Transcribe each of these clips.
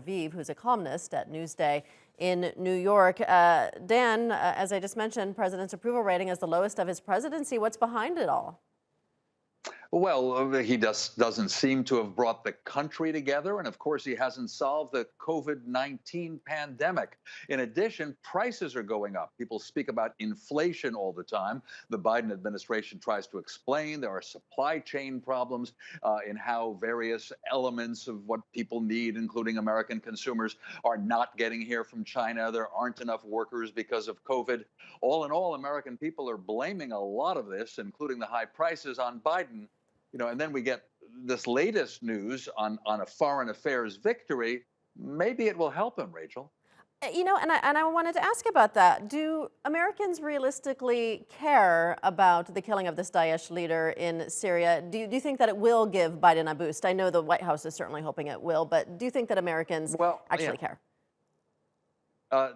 Raviv, who's a columnist at Newsday in New York. Dan, as I just mentioned, president's approval rating is the lowest of his presidency. What's behind it all? Well, he doesn't seem to have brought the country together. And of course, he hasn't solved the COVID-19 pandemic. In addition, prices are going up. People speak about inflation all the time. The Biden administration tries to explain there are supply chain problems in how various elements of what people need, including American consumers, are not getting here from China. There aren't enough workers because of COVID. All in all, American people are blaming a lot of this, including the high prices, on Biden. And then we get this latest news on a foreign affairs victory. Maybe it will help him, Rachel. And I wanted to ask about that. Do Americans realistically care about the killing of this Daesh leader in Syria? Do you think that it will give Biden a boost? I know the White House is certainly hoping it will, but do you think that Americans actually care?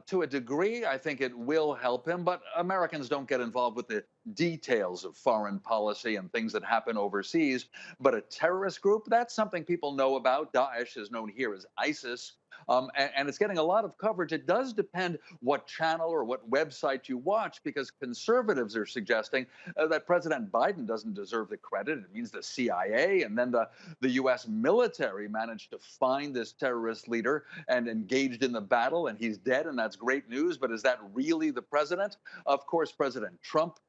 To a degree, I think it will help him, but Americans don't get involved with the details of foreign policy and things that happen overseas. But a terrorist group, that's something people know about. Daesh is known here as ISIS. And it's getting a lot of coverage. It does depend what channel or what website you watch, because conservatives are suggesting that President Biden doesn't deserve the credit. It means the CIA and then the U.S. military managed to find this terrorist leader and engaged in the battle, and he's dead, and that's great news. But is that really the president? Of course, President Trump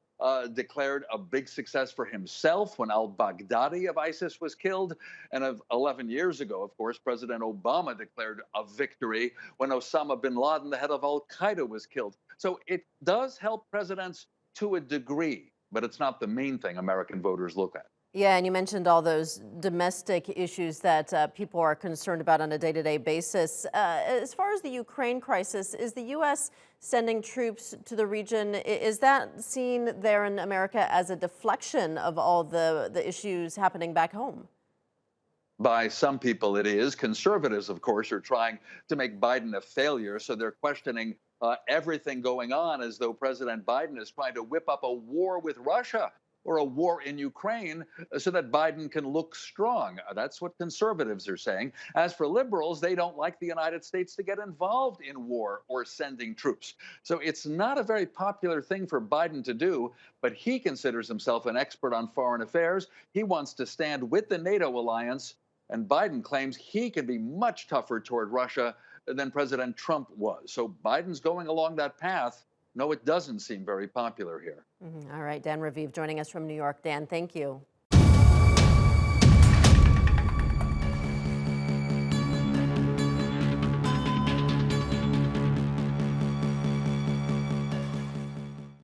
declared a big success for himself when al-Baghdadi of ISIS was killed. And 11 years ago, of course, President Obama declared a victory when Osama bin Laden, the head of al-Qaeda, was killed. So it does help presidents to a degree, but it's not the main thing American voters look at. Yeah, and you mentioned all those domestic issues that people are concerned about on a day-to-day basis. As far as the Ukraine crisis, is the U.S. sending troops to the region? Is that seen there in America as a deflection of all the issues happening back home? By some people, it is. Conservatives, of course, are trying to make Biden a failure, so they're questioning everything going on, as though President Biden is trying to whip up a war with Russia or a war in Ukraine so that Biden can look strong. That's what conservatives are saying. As for liberals, they don't like the United States to get involved in war or sending troops. So it's not a very popular thing for Biden to do, but he considers himself an expert on foreign affairs. He wants to stand with the NATO alliance, and Biden claims he can be much tougher toward Russia than President Trump was. So Biden's going along that path. No, it doesn't seem very popular here. All right, Dan Raviv joining us from New York. Dan, thank you.